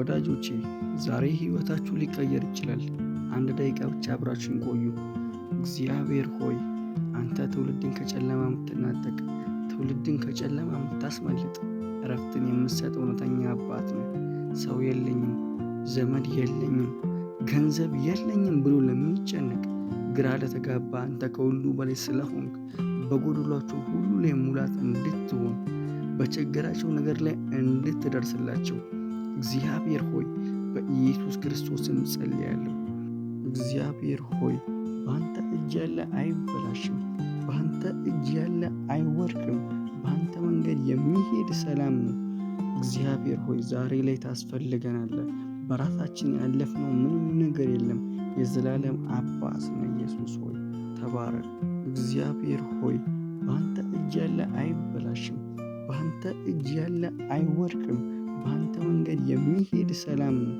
ወዳጆቼ ዛሬ ሕይወታችሁ ሊቀየር ይችላል። አንድ ደቂቃ ብቻ አብራችሁን ቆዩ። እግዚአብሔር ሆይ አንተ ትውልድን ከጨለማ የምትናጠቅ፣ ትውልድን ከጨለማ የምታስመልጥ፣ እረፍትን የምትሰጥ እውነተኛ አባት ነው። ሰው የለኝም፣ ዘመድ የለኝም፣ ገንዘብ የለኝም ብሎ ለሚጨነቅ፣ ግራ ለተጋባ አንተ ከሁሉ በላይ ስለሆንክ በጎደሏቸው ሁሉ ላይ ሙላት እንድትሆን፣ በቸገራቸው ነገር ላይ እንድትደርስላቸው እግዚአብሔር ሆይ በኢየሱስ ክርስቶስም ጸልያለሁ። እግዚአብሔር ሆይ በአንተ እጅ ያለ አይበላሽም፣ በአንተ እጅ ያለ አይወድቅም፣ በአንተ መንገድ የሚሄድ ሰላም ነው። እግዚአብሔር ሆይ ዛሬ ላይ ታስፈልገናለህ። በራሳችን ያለፍነው ምንም ነገር የለም። የዘላለም አባት ነው። ኢየሱስ ሆይ ተባረክ። እግዚአብሔር ሆይ በአንተ እጅ ያለ አይበላሽም፣ በአንተ እጅ ያለ አይወድቅም፣ በአንተ መንገድ የሚሄድ ሰላም ነው።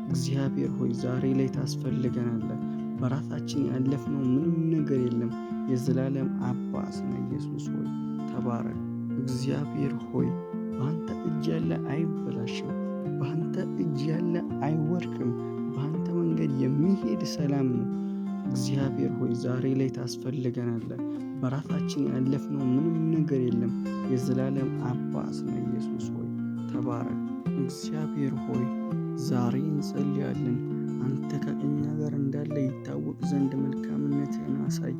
እግዚአብሔር ሆይ ዛሬ ላይ ታስፈልገናለህ። በራሳችን ያለፍነው ምንም ነገር የለም። የዘላለም አባት ነው። ኢየሱስ ሆይ ተባረክ። እግዚአብሔር ሆይ በአንተ እጅ ያለ አይበላሽም፣ በአንተ እጅ ያለ አይወድቅም፣ በአንተ መንገድ የሚሄድ ሰላም ነው። እግዚአብሔር ሆይ ዛሬ ላይ ታስፈልገናለህ። በራሳችን ያለፍነው ምንም ነገር የለም። የዘላለም አባት ነው። ኢየሱስ ሆይ ተባረክ። እግዚአብሔር ሆይ ዛሬ እንጸልያለን። አንተ ከእኛ ጋር እንዳለ ይታወቅ ዘንድ መልካምነትህን አሳይ፣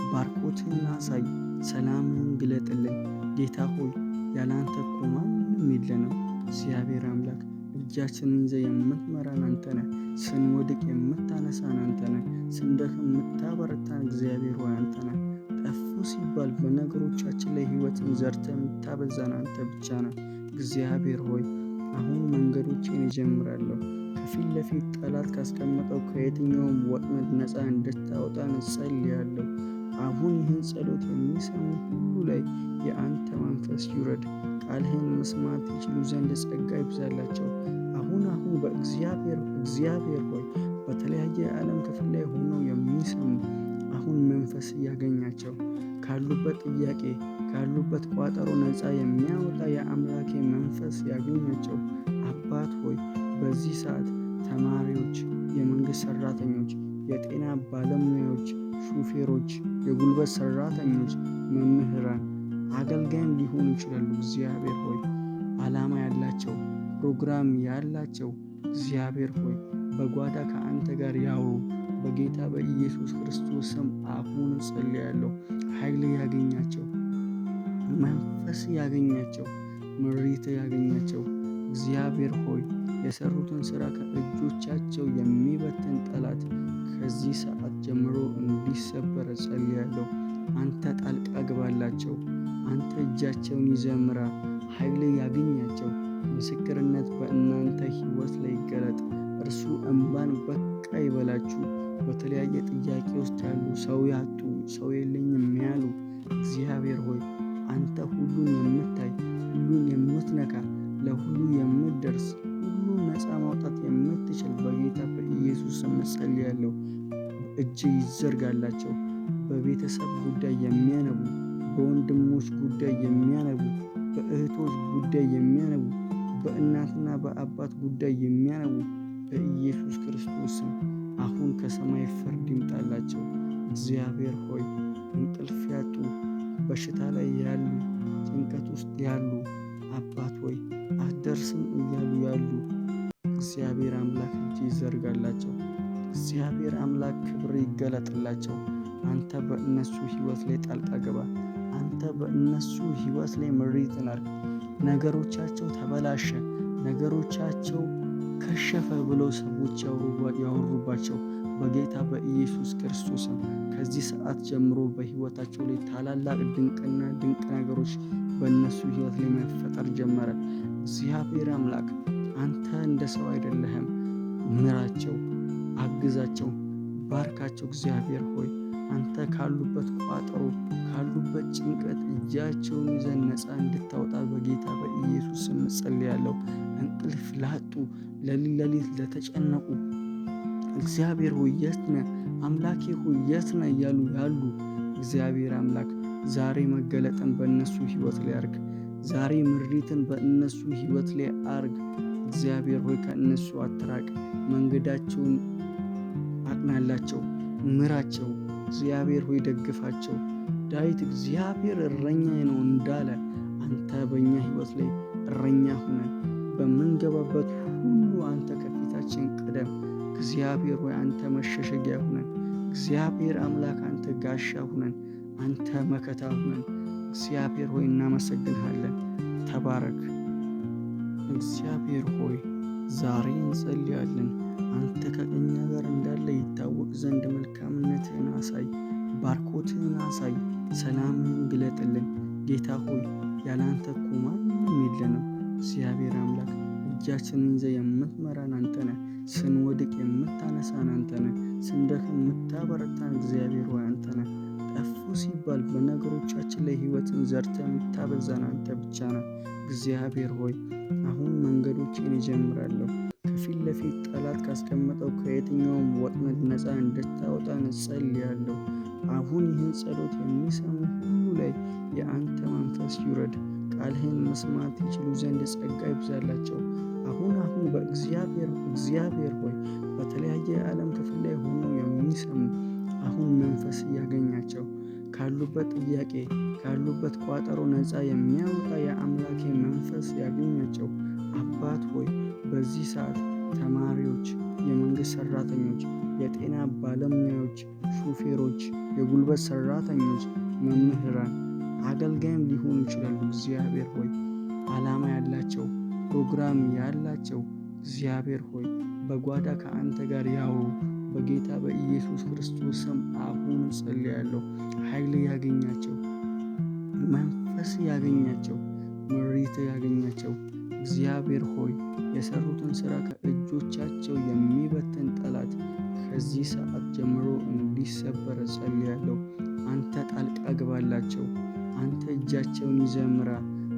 ባርኮትህን አሳይ፣ ሰላምህን ግለጥልን። ጌታ ሆይ ያለ አንተ እኮ ማንም የለንም። እግዚአብሔር አምላክ እጃችንን ይዘህ የምትመራን አንተ ነህ። ስንወድቅ የምታነሳን አንተ ነህ። ስንደክም የምታበረታን እግዚአብሔር ሆይ አንተ ነህ። ጠፉ ሲባል በነገሮቻችን ላይ ሕይወትን ዘርተህ የምታበዛን አንተ ብቻ ነህ። እግዚአብሔር ሆይ አሁን መንገዶቼን እጀምራለሁ። ከፊት ለፊት ጠላት ካስቀመጠው ከየትኛውም ወጥመድ ነፃ እንድታወጣን እጸልያለሁ። አሁን ይህን ጸሎት የሚሰሙ ሁሉ ላይ የአንተ መንፈስ ይውረድ። ቃልህን መስማት ይችሉ ዘንድ ጸጋ ይብዛላቸው። አሁን እግዚአብሔር ሆይ በተለያየ የዓለም ክፍል ላይ ሆነው የሚሰሙ አሁን መንፈስ ያገኛቸው። ካሉበት ጥያቄ ካሉበት ቋጠሮ ነፃ የሚያወጣ የአምላኬ መንፈስ ያገኛቸው። አባት ሆይ በዚህ ሰዓት ተማሪዎች፣ የመንግሥት ሠራተኞች፣ የጤና ባለሙያዎች፣ ሹፌሮች፣ የጉልበት ሠራተኞች፣ መምህራን፣ አገልጋይም ሊሆኑ ይችላሉ። እግዚአብሔር ሆይ ዓላማ ያላቸው ፕሮግራም ያላቸው እግዚአብሔር ሆይ በጓዳ ከአንተ ጋር ያውሩ። በጌታ በኢየሱስ ክርስቶስ ስም አሁን ጸልያለሁ። ኃይል ያገኛቸው፣ መንፈስ ያገኛቸው፣ ምሪት ያገኛቸው። እግዚአብሔር ሆይ የሰሩትን ሥራ ከእጆቻቸው የሚበትን ጠላት ከዚህ ሰዓት ጀምሮ እንዲሰበር ጸልያለሁ። አንተ ጣልቃ ግባላቸው። አንተ እጃቸውን ይዘህ ምራ። ኃይል ያገኛቸው። ምስክርነት በእናንተ ሕይወት ላይ ይገለጥ። እርሱ እንባን በቃ ይበላችሁ። በተለያየ ጥያቄ ውስጥ ያሉ፣ ሰው ያጡ፣ ሰው የለኝም ያሉ እግዚአብሔር ሆይ አንተ ሁሉን የምታይ፣ ሁሉን የምትነካ፣ ለሁሉ የምትደርስ፣ ሁሉን ነፃ ማውጣት የምትችል በጌታ በኢየሱስ ስም ጸልያለሁ። እጅ ይዘርጋላቸው። በቤተሰብ ጉዳይ የሚያነቡ፣ በወንድሞች ጉዳይ የሚያነቡ፣ በእህቶች ጉዳይ የሚያነቡ፣ በእናትና በአባት ጉዳይ የሚያነቡ በኢየሱስ ክርስቶስ ስም አሁን ከሰማይ ፍርድ ይምጣላቸው። እግዚአብሔር ሆይ እንቅልፍ ያጡ፣ በሽታ ላይ ያሉ፣ ጭንቀት ውስጥ ያሉ አባት ሆይ አትደርስም እያሉ ያሉ እግዚአብሔር አምላክ እጅ ይዘርጋላቸው። እግዚአብሔር አምላክ ክብር ይገለጥላቸው። አንተ በእነሱ ሕይወት ላይ ጣልቃ ገባ። አንተ በእነሱ ሕይወት ላይ ምሪትን አድርግ። ነገሮቻቸው ተበላሸ፣ ነገሮቻቸው ከሸፈ ብለው ሰዎች ያወሩባቸው በጌታ በኢየሱስ ክርስቶስም ከዚህ ሰዓት ጀምሮ በሕይወታቸው ላይ ታላላቅ ድንቅና ድንቅ ነገሮች በእነሱ ሕይወት ላይ መፈጠር ጀመረ። እግዚአብሔር አምላክ አንተ እንደ ሰው አይደለህም። ምራቸው፣ አግዛቸው፣ ባርካቸው። እግዚአብሔር ሆይ አንተ ካሉበት ቋጠሮ ካሉበት ጭንቀት እጃቸውን ይዘን ነፃ እንድታወጣ በጌታ በኢየሱስ ስም ጸልያለሁ። እንቅልፍ ላጡ፣ ሌሊት ለተጨነቁ እግዚአብሔር ሆይ የት ነህ አምላኬ ሆይ የት ነህ እያሉ ያሉ እግዚአብሔር አምላክ ዛሬ መገለጥን በእነሱ ሕይወት ላይ አርግ። ዛሬ ምሪትን በእነሱ ሕይወት ላይ አርግ። እግዚአብሔር ሆይ ከእነሱ አትራቅ፣ መንገዳቸውን አቅናላቸው፣ ምራቸው። እግዚአብሔር ሆይ ደግፋቸው። ዳዊት እግዚአብሔር እረኛዬ ነው እንዳለ አንተ በእኛ ሕይወት ላይ እረኛ ሁነን፣ በምንገባበት ሁሉ አንተ ከፊታችን ቅደም። እግዚአብሔር ሆይ አንተ መሸሸጊያ ሁነን። እግዚአብሔር አምላክ አንተ ጋሻ ሁነን፣ አንተ መከታ ሁነን። እግዚአብሔር ሆይ እናመሰግንሃለን። ተባረክ። እግዚአብሔር ሆይ ዛሬ እንጸልያለን። አንተ ከእኛ ጋር እንዳለ ይታወቅ ዘንድ መልካምነትህን አሳይ፣ ባርኮትህን አሳይ፣ ሰላምህን ግለጥልን። ጌታ ሆይ ያላንተ እኮ ማንም የለንም። እግዚአብሔር አምላክ እጃችንን ይዘህ የምትመራን አንተ ነህ። ስንወድቅ የምታነሳን አንተ ነህ። ስንደክም የምታበረታን እግዚአብሔር ሆይ አንተ ነህ። ጠፉ ሲባል በነገሮቻችን ላይ ሕይወትን ዘርተህ የምታበዛን አንተ ብቻ ነህ። እግዚአብሔር ሆይ አሁን መንገዶችን እጀምራለሁ። ከፊት ለፊት ጠላት ካስቀመጠው ከየትኛውም ወጥመድ ነፃ እንድታወጣን እጸልያለሁ። አሁን ይህን ጸሎት የሚሰሙ ሁሉ ላይ የአንተ መንፈስ ይውረድ። ቃልህን መስማት ይችሉ ዘንድ ጸጋ ይብዛላቸው። አሁን እግዚአብሔር ሆይ በተለያየ የዓለም ክፍል ላይ ሆነው የሚሰሙ አሁን መንፈስ ያገኛቸው። ካሉበት ጥያቄ ካሉበት ቋጠሮ ነፃ የሚያወጣ የአምላኬ መንፈስ ያገኛቸው። አባት ሆይ በዚህ ሰዓት ተማሪዎች፣ የመንግሥት ሠራተኞች፣ የጤና ባለሙያዎች፣ ሹፌሮች፣ የጉልበት ሠራተኞች፣ መምህራን፣ አገልጋይም ሊሆኑ ይችላሉ። እግዚአብሔር ሆይ ዓላማ ያላቸው ፕሮግራም ያላቸው እግዚአብሔር ሆይ በጓዳ ከአንተ ጋር ያውሩ። በጌታ በኢየሱስ ክርስቶስ ስም አሁን ጸልያለሁ። ኃይል ያገኛቸው፣ መንፈስ ያገኛቸው፣ ምሪት ያገኛቸው። እግዚአብሔር ሆይ የሰሩትን ሥራ ከእጆቻቸው የሚበትን ጠላት ከዚህ ሰዓት ጀምሮ እንዲሰበር ጸልያለሁ። አንተ ጣልቃ ግባላቸው። አንተ እጃቸውን ይዘህ ምራ።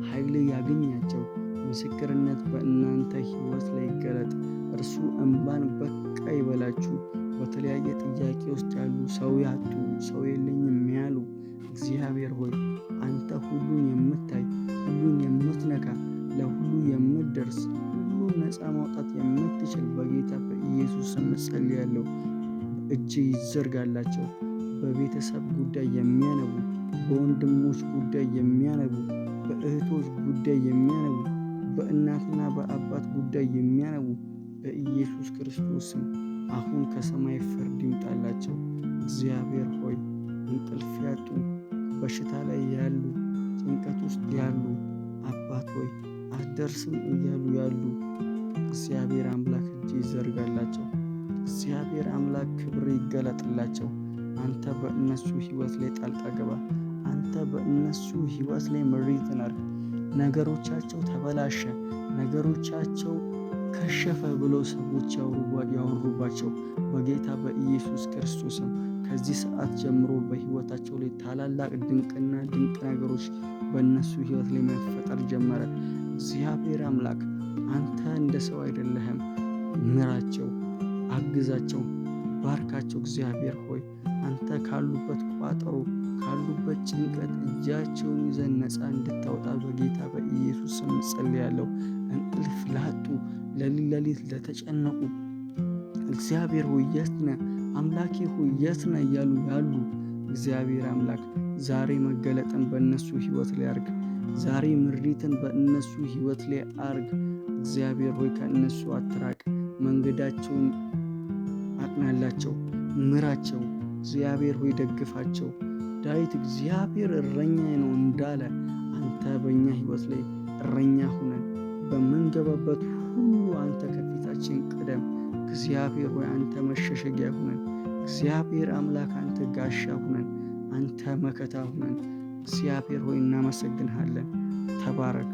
ኃይል ያገኛቸው። ምስክርነት በእናንተ ሕይወት ላይ ይገለጥ። እርሱ እንባን በቃ ይበላችሁ። በተለያየ ጥያቄ ውስጥ ያሉ፣ ሰው ያጡ፣ ሰው የለኝም ያሉ እግዚአብሔር ሆይ አንተ ሁሉን የምታይ፣ ሁሉን የምትነካ፣ ለሁሉ የምትደርስ፣ ሁሉን ነፃ ማውጣት የምትችል በጌታ በኢየሱስ ስም ጸልያለሁ። እጅ ይዘርጋላቸው። በቤተሰብ ጉዳይ የሚያነቡ፣ በወንድሞች ጉዳይ የሚያነቡ፣ በእህቶች ጉዳይ የሚያነቡ፣ በእናትና በአባት ጉዳይ የሚያነቡ በኢየሱስ ክርስቶስ ስም አሁን ከሰማይ ፍርድ ይምጣላቸው። እግዚአብሔር ሆይ እንቅልፍ ያጡ፣ በሽታ ላይ ያሉ፣ ጭንቀት ውስጥ ያሉ አባት ሆይ አትደርስም እያሉ ያሉ እግዚአብሔር አምላክ እጅ ይዘርጋላቸው። እግዚአብሔር አምላክ ክብር ይገለጥላቸው። አንተ በእነሱ ሕይወት ላይ ጣልቃ ገባ። አንተ በእነሱ ሕይወት ላይ ምሪትን አድርግ። ነገሮቻቸው ተበላሸ፣ ነገሮቻቸው ከሸፈ ብሎ ሰዎች ያወሩባቸው በጌታ በኢየሱስ ክርስቶስም ከዚህ ሰዓት ጀምሮ በሕይወታቸው ላይ ታላላቅ ድንቅና ድንቅ ነገሮች በእነሱ ሕይወት ላይ መፈጠር ጀመረ። እግዚአብሔር አምላክ አንተ እንደ ሰው አይደለህም። ምራቸው፣ አግዛቸው፣ ባርካቸው። እግዚአብሔር ሆይ አንተ ካሉበት ቋጠሮ ካሉበት ጭንቀት እጃቸውን ይዘን ነፃ እንድታወጣ በጌታ በኢየሱስ ስም ጸልያለሁ። እንቅልፍ ላጡ፣ ሌሊት ለተጨነቁ እግዚአብሔር ሆይ የት ነህ አምላኬ ሆይ የት ነህ እያሉ ያሉ እግዚአብሔር አምላክ ዛሬ መገለጥን በእነሱ ሕይወት ላይ አርግ። ዛሬ ምሪትን በእነሱ ሕይወት ላይ አርግ። እግዚአብሔር ሆይ ከእነሱ አትራቅ፣ መንገዳቸውን አቅናላቸው፣ ምራቸው። እግዚአብሔር ሆይ ደግፋቸው። ዳዊት እግዚአብሔር እረኛዬ ነው እንዳለ አንተ በእኛ ሕይወት ላይ እረኛ ሁነን፣ በምንገባበት ሁሉ አንተ ከፊታችን ቅደም። እግዚአብሔር ሆይ አንተ መሸሸጊያ ሁነን። እግዚአብሔር አምላክ አንተ ጋሻ ሁነን፣ አንተ መከታ ሁነን። እግዚአብሔር ሆይ እናመሰግንሃለን። ተባረክ።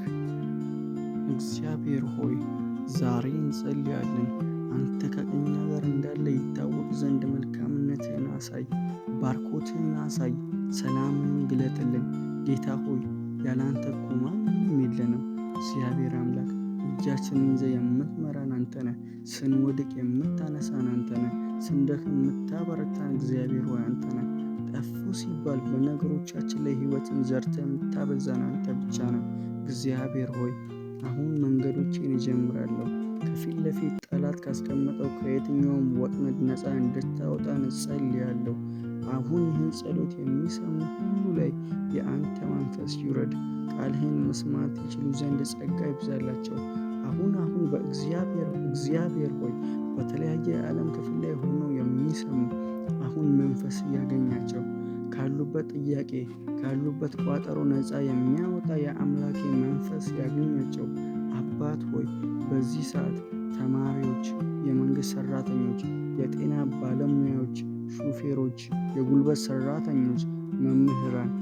እግዚአብሔር ሆይ ዛሬ እንጸልያለን። አንተ ከእኛ ጋር እንዳለ ይታወቅ ዘንድ መልካምነትህን አሳይ፣ ባርኮትህን አሳይ፣ ሰላምህን ግለጥልን። ጌታ ሆይ ያላንተ እኮ ማንም የለንም። እግዚአብሔር አምላክ እጃችንን ይዘህ የምትመራን አንተ ነህ። ስንወድቅ የምታነሳን አንተ ነህ። ስንደክም የምታበረታን እግዚአብሔር ሆይ አንተ ነህ። ጠፉ ሲባል በነገሮቻችን ላይ ሕይወትን ዘርተህ የምታበዛን አንተ ብቻ ነህ። እግዚአብሔር ሆይ አሁን መንገዶቼን እጀምራለሁ። ከፊት ለፊት ጠላት ካስቀመጠው ከየትኛውም ወጥመድ ነፃ እንድታወጣን እጸልያለሁ። አሁን ይህን ጸሎት የሚሰሙ ሁሉ ላይ የአንተ መንፈስ ይውረድ። ቃልህን መስማት ይችሉ ዘንድ ጸጋ ይብዛላቸው። አሁን እግዚአብሔር ሆይ በተለያየ የዓለም ክፍል ላይ ሆነው የሚሰሙ አሁን መንፈስ ያገኛቸው። ካሉበት ጥያቄ ካሉበት ቋጠሮ ነፃ የሚያወጣ የአምላኬ መንፈስ ያገኛቸው። አባት ሆይ በዚህ ሰዓት ተማሪዎች፣ የመንግሥት ሠራተኞች፣ የጤና ባለሙያዎች፣ ሹፌሮች፣ የጉልበት ሠራተኞች፣ መምህራን፣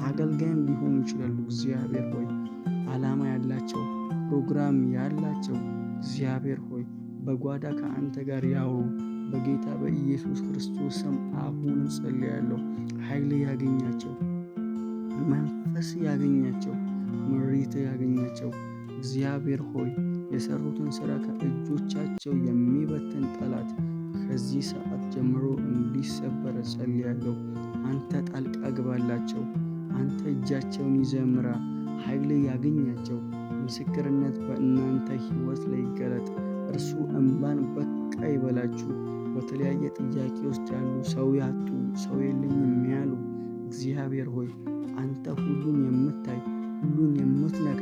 አገልጋይም ሊሆኑ ይችላሉ። እግዚአብሔር ሆይ ዓላማ ያላቸው ፕሮግራም ያላቸው እግዚአብሔር ሆይ በጓዳ ከአንተ ጋር ያውሩ። በጌታ በኢየሱስ ክርስቶስ ስም አሁን ጸልያለሁ። ኃይል ያገኛቸው፣ መንፈስ ያገኛቸው፣ ምሪት ያገኛቸው። እግዚአብሔር ሆይ የሰሩትን ሥራ ከእጆቻቸው የሚበትን ጠላት ከዚህ ሰዓት ጀምሮ እንዲሰበር ጸልያለሁ። አንተ ጣልቃ ግባላቸው። አንተ እጃቸውን ይዘህ ምራ። ኃይል ያገኛቸው። ምስክርነት በእናንተ ሕይወት ላይ ይገለጥ። እርሱ እንባን በቃ ይበላችሁ። በተለያየ ጥያቄ ውስጥ ያሉ ሰው ያጡ፣ ሰው የለኝም ያሉ እግዚአብሔር ሆይ አንተ ሁሉን የምታይ፣ ሁሉን የምትነካ፣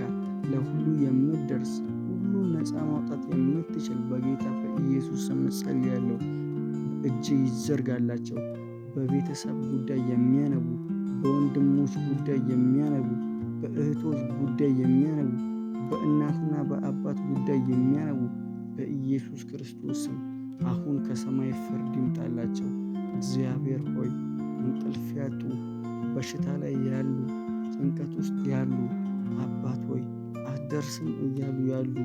ለሁሉ የምትደርስ፣ ሁሉን ነፃ ማውጣት የምትችል በጌታ በኢየሱስ ስም ጸልያለሁ። እጅ ይዘርጋላቸው። በቤተሰብ ጉዳይ የሚያነቡ፣ በወንድሞች ጉዳይ የሚያነቡ፣ በእህቶች ጉዳይ የሚያነቡ፣ በእናትና በአባት ጉዳይ የሚያነቡ በኢየሱስ ክርስቶስ ስም አሁን ከሰማይ ፍርድ ይምጣላቸው። እግዚአብሔር ሆይ እንቅልፍ ያጡ፣ በሽታ ላይ ያሉ፣ ጭንቀት ውስጥ ያሉ አባት ሆይ አትደርስም እያሉ ያሉ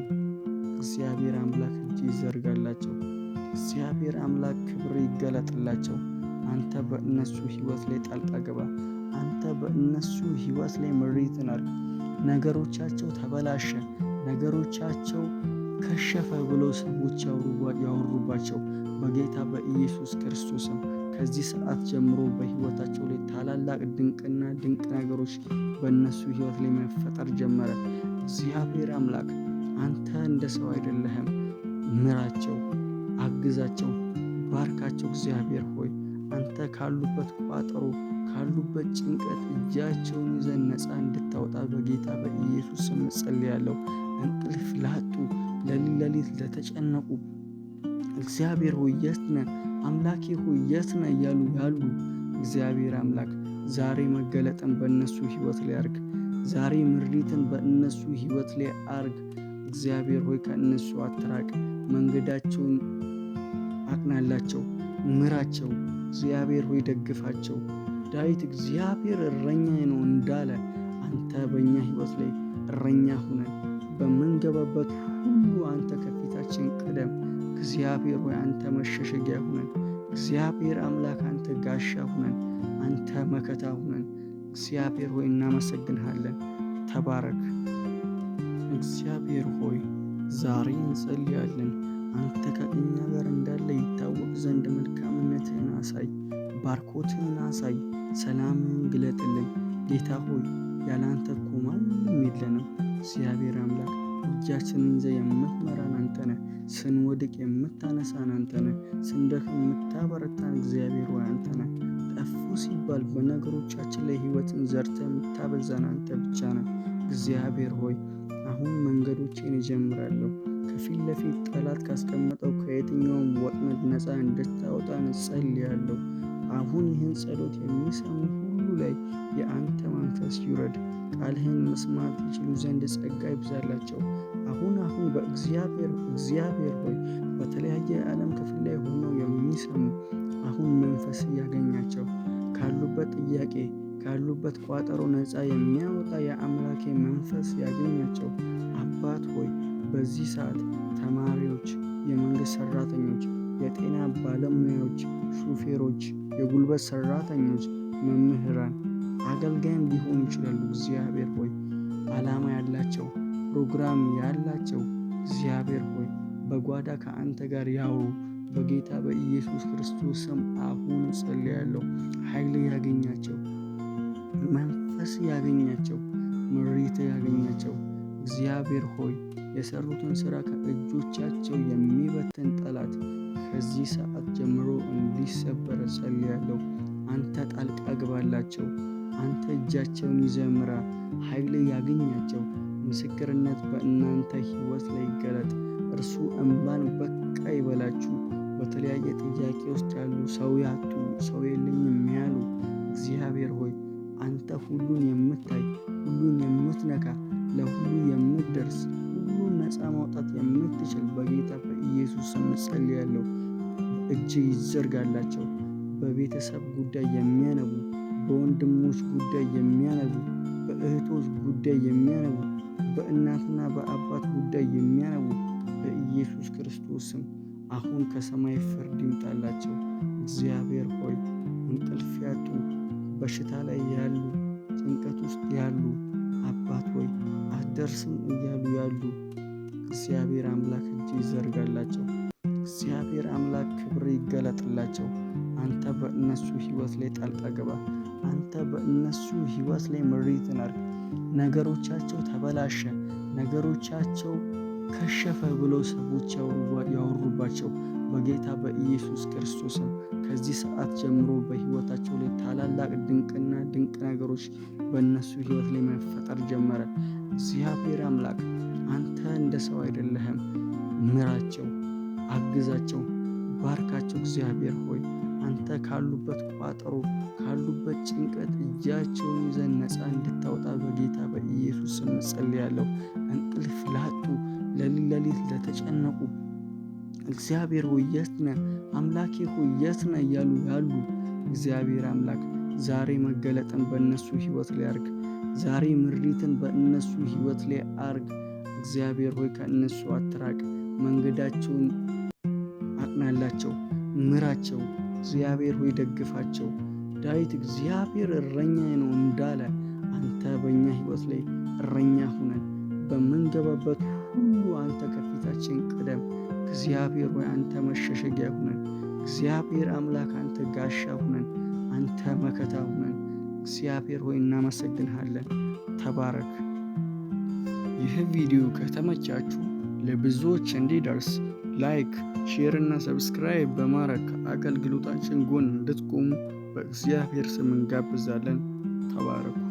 እግዚአብሔር አምላክ እጅ ይዘርጋላቸው። እግዚአብሔር አምላክ ክብር ይገለጥላቸው። አንተ በእነሱ ሕይወት ላይ ጣልቃ ገባ። አንተ በእነሱ ሕይወት ላይ ምሪትን አድርግ። ነገሮቻቸው ተበላሸ፣ ነገሮቻቸው ከሸፈ ብሎ ሰዎች ያወሩባቸው በጌታ በኢየሱስ ክርስቶስም ከዚህ ሰዓት ጀምሮ በሕይወታቸው ላይ ታላላቅ ድንቅና ድንቅ ነገሮች በእነሱ ሕይወት ላይ መፈጠር ጀመረ። እግዚአብሔር አምላክ አንተ እንደ ሰው አይደለህም። ምራቸው፣ አግዛቸው፣ ባርካቸው። እግዚአብሔር ሆይ አንተ ካሉበት ቋጠሮ ካሉበት ጭንቀት እጃቸውን ይዘን ነፃ እንድታወጣ በጌታ በኢየሱስ ስም ጸልያለሁ። እንቅልፍ ላጡ፣ ሌሊት ለተጨነቁ እግዚአብሔር ሆይ የት ነህ? አምላኬ ሆይ የት ነህ? እያሉ ያሉ እግዚአብሔር አምላክ ዛሬ መገለጥን በእነሱ ሕይወት ላይ አርግ። ዛሬ ምሪትን በእነሱ ሕይወት ላይ አርግ። እግዚአብሔር ሆይ ከእነሱ አትራቅ። መንገዳቸውን አቅናላቸው፣ ምራቸው። እግዚአብሔር ሆይ ደግፋቸው። ዳዊት እግዚአብሔር እረኛዬ ነው እንዳለ አንተ በእኛ ሕይወት ላይ እረኛ ሁነን በምንገባበት ሁሉ አንተ ከፊታችን ቅደም። እግዚአብሔር ሆይ አንተ መሸሸጊያ ሁነን። እግዚአብሔር አምላክ አንተ ጋሻ ሁነን፣ አንተ መከታ ሁነን። እግዚአብሔር ሆይ እናመሰግንሃለን። ተባረክ። እግዚአብሔር ሆይ ዛሬ እንጸልያለን። አንተ ከእኛ ጋር እንዳለ ይታወቅ ዘንድ መልካምነትህን አሳይ፣ ባርኮትህን አሳይ፣ ሰላምህን ግለጥልን። ጌታ ሆይ ያለ አንተ እኮ ማንም የለንም። እግዚአብሔር አምላክ እጃችንን ይዘህ የምትመራን አንተ ነህ። ስንወድቅ የምታነሳን አንተ ነህ። ስንደክም የምታበረታን እግዚአብሔር ሆይ አንተ ነህ። ጠፉ ሲባል በነገሮቻችን ላይ ሕይወትን ዘርተህ የምታበዛን አንተ ብቻ ነህ። እግዚአብሔር ሆይ አሁን መንገዶቼን እጀምራለሁ። ከፊት ለፊት ጠላት ካስቀመጠው ከየትኛውም ወጥመድ ነፃ እንድታወጣን እጸልያለሁ። አሁን ይህን ጸሎት የሚሰሙ ሁሉ ላይ የአንተ መንፈስ ይውረድ። ቃልህን መስማት ይችሉ ዘንድ ጸጋ ይብዛላቸው። አሁን እግዚአብሔር ሆይ በተለያየ የዓለም ክፍል ላይ ሆነው የሚሰሙ አሁን መንፈስ ያገኛቸው። ካሉበት ጥያቄ ካሉበት ቋጠሮ ነፃ የሚያወጣ የአምላኬ መንፈስ ያገኛቸው። አባት ሆይ በዚህ ሰዓት ተማሪዎች፣ የመንግሥት ሠራተኞች፣ የጤና ባለሙያዎች፣ ሹፌሮች፣ የጉልበት ሠራተኞች፣ መምህራን፣ አገልጋይም ሊሆኑ ይችላሉ። እግዚአብሔር ሆይ ዓላማ ያላቸው ፕሮግራም ያላቸው እግዚአብሔር ሆይ በጓዳ ከአንተ ጋር ያውሩ። በጌታ በኢየሱስ ክርስቶስ ስም አሁን ጸልያለሁ። ኃይል ያገኛቸው፣ መንፈስ ያገኛቸው፣ ምሪት ያገኛቸው። እግዚአብሔር ሆይ የሰሩትን ሥራ ከእጆቻቸው የሚበትን ጠላት ከዚህ ሰዓት ጀምሮ እንዲሰበር ጸልያለሁ። አንተ ጣልቃ ግባላቸው። አንተ እጃቸውን ይዘህ ምራ። ኃይል ያገኛቸው። ምስክርነት በእናንተ ሕይወት ላይ ይገለጥ። እርሱ እንባን በቃ ይበላችሁ። በተለያየ ጥያቄ ውስጥ ያሉ፣ ሰው ያጡ፣ ሰው የለኝም ያሉ፣ እግዚአብሔር ሆይ አንተ ሁሉን የምታይ፣ ሁሉን የምትነካ፣ ለሁሉ የምትደርስ፣ ሁሉን ነፃ ማውጣት የምትችል በጌታ በኢየሱስ ስም ጸልያለሁ። እጅ ይዘርጋላቸው። በቤተሰብ ጉዳይ የሚያነቡ፣ በወንድሞች ጉዳይ የሚያነቡ፣ በእህቶች ጉዳይ የሚያነቡ፣ በእናትና በአባት ጉዳይ የሚያነቡ በኢየሱስ ክርስቶስ ስም አሁን ከሰማይ ፍርድ ይምጣላቸው። እግዚአብሔር ሆይ እንቅልፍ ያጡ፣ በሽታ ላይ ያሉ፣ ጭንቀት ውስጥ ያሉ፣ አባት ሆይ አትደርስም እያሉ ያሉ እግዚአብሔር አምላክ እጅ ይዘርጋላቸው። እግዚአብሔር አምላክ ክብር ይገለጥላቸው። አንተ በእነሱ ሕይወት ላይ ጣልቃ ገባ። አንተ በእነሱ ሕይወት ላይ ምሪትን አድርግ። ነገሮቻቸው ተበላሸ፣ ነገሮቻቸው ከሸፈ ብለው ሰዎች ያወሩባቸው በጌታ በኢየሱስ ክርስቶስም ከዚህ ሰዓት ጀምሮ በሕይወታቸው ላይ ታላላቅ ድንቅና ድንቅ ነገሮች በእነሱ ሕይወት ላይ መፈጠር ጀመረ። እግዚአብሔር አምላክ አንተ እንደ ሰው አይደለህም። ምራቸው፣ አግዛቸው፣ ባርካቸው። እግዚአብሔር ሆይ አንተ ካሉበት ቋጠሮ፣ ካሉበት ጭንቀት እጃቸውን ይዘን ነፃ እንድታወጣ በጌታ በኢየሱስ ስም ጸልያለሁ። እንቅልፍ ላጡ፣ ሌሊት ለተጨነቁ እግዚአብሔር ሆይ የት ነህ? አምላኬ ሆይ የት ነህ? እያሉ ያሉ እግዚአብሔር አምላክ ዛሬ መገለጥን በእነሱ ሕይወት ላይ አርግ። ዛሬ ምሪትን በእነሱ ሕይወት ላይ አርግ። እግዚአብሔር ሆይ ከእነሱ አትራቅ። መንገዳቸውን አቅናላቸው፣ ምራቸው። እግዚአብሔር ሆይ ደግፋቸው። ዳዊት እግዚአብሔር እረኛዬ ነው እንዳለ አንተ በእኛ ሕይወት ላይ እረኛ ሁነን፣ በምንገባበት ሁሉ አንተ ከፊታችን ቅደም። እግዚአብሔር ሆይ አንተ መሸሸጊያ ሁነን። እግዚአብሔር አምላክ አንተ ጋሻ ሁነን፣ አንተ መከታ ሁነን። እግዚአብሔር ሆይ እናመሰግንሃለን። ተባረክ። ይህ ቪዲዮ ከተመቻችሁ ለብዙዎች እንዲደርስ ላይክ፣ ሼር እና ሰብስክራይብ በማድረግ አገልግሎታችን ጎን እንድትቆሙ በእግዚአብሔር ስም እንጋብዛለን። ተባረኩ።